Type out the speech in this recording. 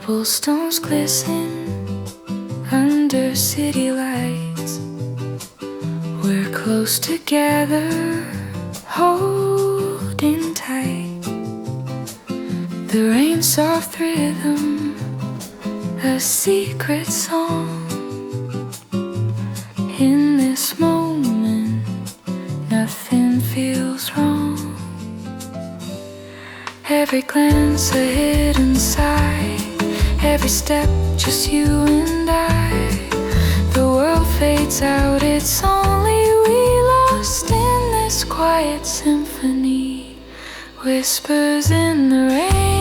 Cobblestones glisten under city lights. We're close together, holding tight. The rain's soft rhythm, a secret song. In this moment, nothing feels wrong. Every glance a hidden sigh, every step just you and I. The world fades out, it's only we lost in this quiet symphony. Whispers in the rain.